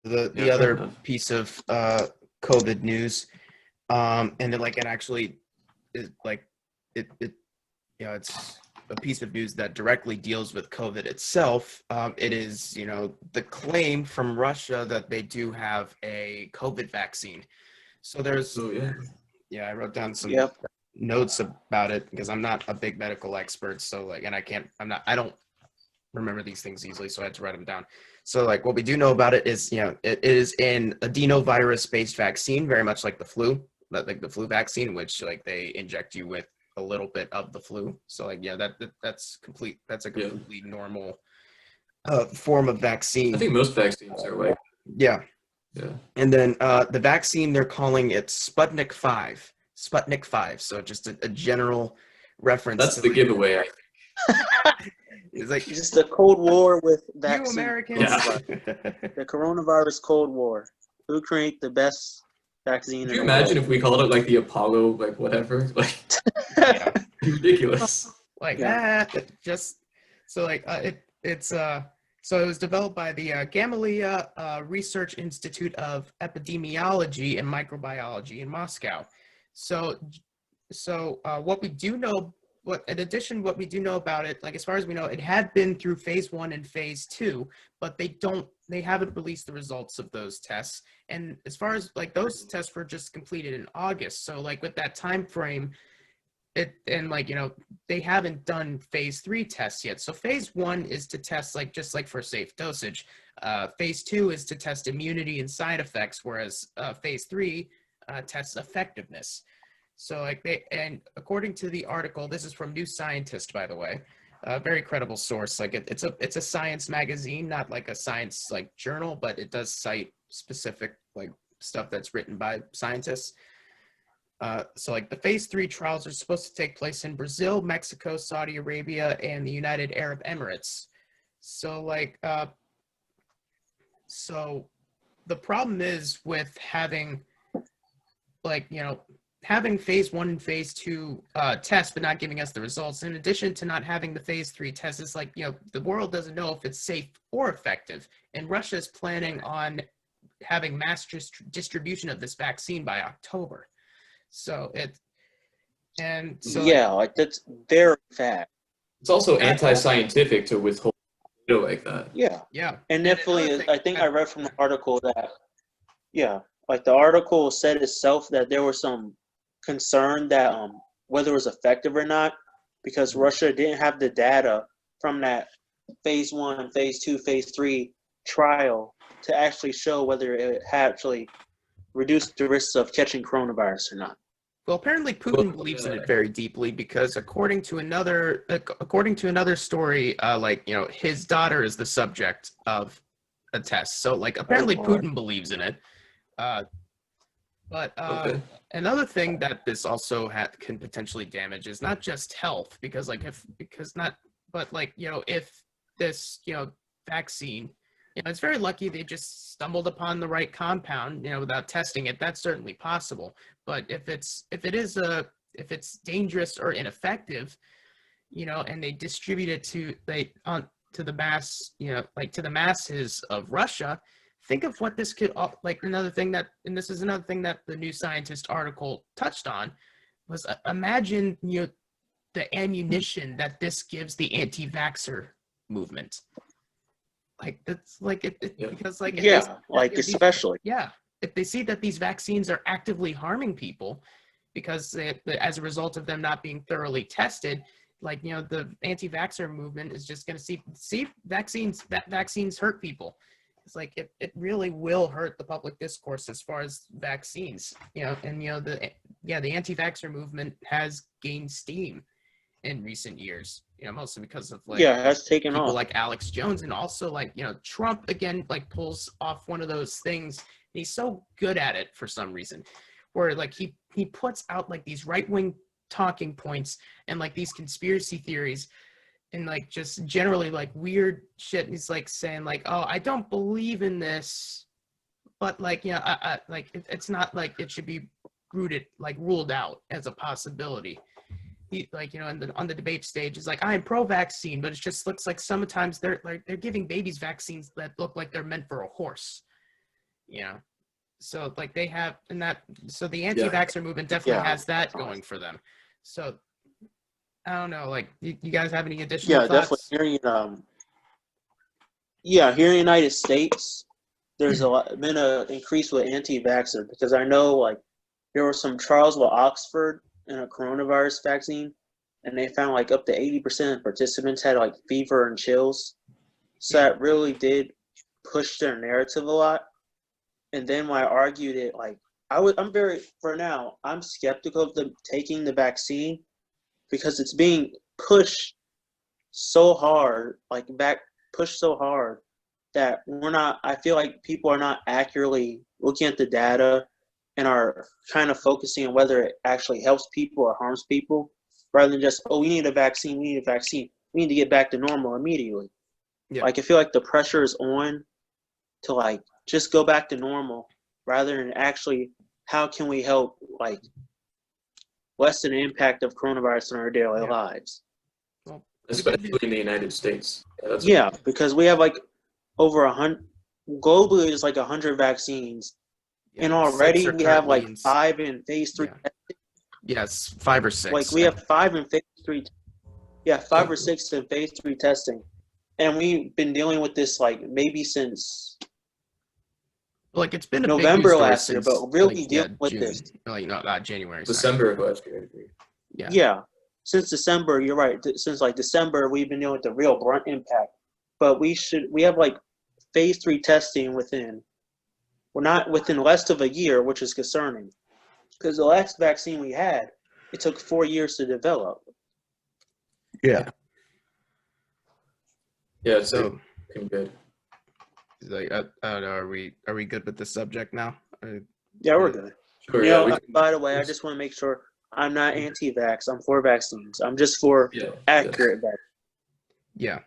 The fair other enough. piece of COVID news, and then like it actually is like it it's a piece of news that directly deals with COVID itself. It is, the claim from Russia that they do have a COVID vaccine. So there's, Oh yeah. yeah, I wrote down some Yep. notes about it because I'm not a big medical expert. So like, and I don't remember these things easily, so I had to write them down. So like, what we do know about it is, it is an adenovirus-based vaccine, very much like the flu, like the flu vaccine, which like they inject you with a little bit of the flu. So like, yeah, that's complete. That's a Yeah. completely normal form of I vaccine. think most vaccines are like, Yeah, yeah. and then the vaccine they're calling it Sputnik 5. Sputnik 5. So just a general reference That's to the like, giveaway. it's like Just the Cold War with you vaccine. Americans. Yeah. The coronavirus Cold War. Who create the best vaccine Could in you the imagine world? if we called it like the Apollo, like whatever? Like Yeah. ridiculous. Like Yeah. just so like it's so it was developed by the Gamaleya Research Institute of Epidemiology and Microbiology in Moscow. So what we do know, what in addition what we do know about it, like as far as we know, it had been through phase 1 and phase 2, but they haven't released the results of those tests. And as far as like those tests were just completed in August, so like with that time frame, they haven't done phase 3 tests yet. So phase 1 is to test like just like for safe dosage. Phase 2 is to test immunity and side effects, whereas phase 3 tests effectiveness. So like and according to the article, this is from New Scientist, by the way, a very credible source. Like it's a science magazine, not like a science like journal, but it does cite specific like stuff that's written by scientists. So like the phase 3 trials are supposed to take place in Brazil, Mexico, Saudi Arabia, and the United Arab Emirates. So like, so the problem is with having like, having phase 1 and phase 2 tests, but not giving us the results. In addition to not having the phase 3 tests, it's like, the world doesn't know if it's safe or effective. And Russia is planning on having mass distribution of this vaccine by October. So Yeah, like that's very fast. It's also anti-scientific to withhold data like that. Yeah. yeah, And another definitely, thing I think I read from the article that, yeah, like the article said itself that there was some concern that whether it was effective or not, because Russia didn't have the data from that phase 1, phase 2, phase 3 trial to actually show whether it had actually reduced the risks of catching coronavirus or not. Well, apparently Putin believes in it very deeply because according to another story, his daughter is the subject of a test. So like apparently Putin believes in it. But Okay. another thing that this also can potentially damage is not just health, because if this vaccine, it's very lucky they just stumbled upon the right compound, without testing it. That's certainly possible. But if it's dangerous or ineffective, and they distribute it to the mass, to the masses of Russia. Think of what this could and this is another thing that the New Scientist article touched on was imagine the ammunition that this gives the anti-vaxxer movement. Like that's like because like especially if they see that these vaccines are actively harming people because as a result of them not being thoroughly tested, the anti-vaxxer movement is just going to see vaccines hurt people. It's like it really will hurt the public discourse as far as vaccines, and the anti-vaxxer movement has gained steam in recent years, mostly because of it has taken people off. like Alex Jones, and also Trump again pulls off one of those things, and he's so good at it for some reason, where he puts out these right-wing talking points and these conspiracy theories and just generally weird shit. He's saying oh, I don't believe in this, but it's not it should be ruled out as a possibility. He on the debate stage is I'm pro-vaccine, but it just looks like sometimes they're giving babies vaccines that look like they're meant for a horse. So like they have, and that, so the anti-vaxxer movement definitely has that going for them. So I don't know, like you guys have any additional thoughts? Definitely. Here in the United States, there's been an increase with anti-vaxxer, because I know like there were some trials with Oxford in a coronavirus vaccine, and they found like up to 80% of participants had like fever and chills. So that really did push their narrative a lot. And then when I argued it, like I'm skeptical of them taking the vaccine, because it's being pushed so hard, that I feel like people are not accurately looking at the data and are kind of focusing on whether it actually helps people or harms people, rather than just, we need a vaccine, we need to get back to normal immediately. Yeah. Like, I feel like the pressure is on to like just go back to normal, rather than actually how can we help like lessen the impact of coronavirus in our daily lives. Well, Especially in the United States. Because we have like over 100 globally. There's like 100 vaccines, and already we have like 5 in phase 3. Yes, 5 or 6. Like we have 5 in phase 3. Yeah, 5 or 6 in phase 3 testing, and we've been dealing with this like maybe since like it's been a November big news last since, year, but really dealing with June. this. Like not January. December of last year. Yeah, since December, you're right. Since like December, we've been dealing with the real brunt impact. But we have like phase 3 testing within less of a year, which is concerning, because the last vaccine we had, it took 4 years to develop. Yeah, it's so good. Like, I don't know. Are we good with this subject now? Yeah, we're good. Sure, by the way, I just want to make sure I'm not anti-vax. I'm for vaccines. I'm just for accurate vaccines. Yeah.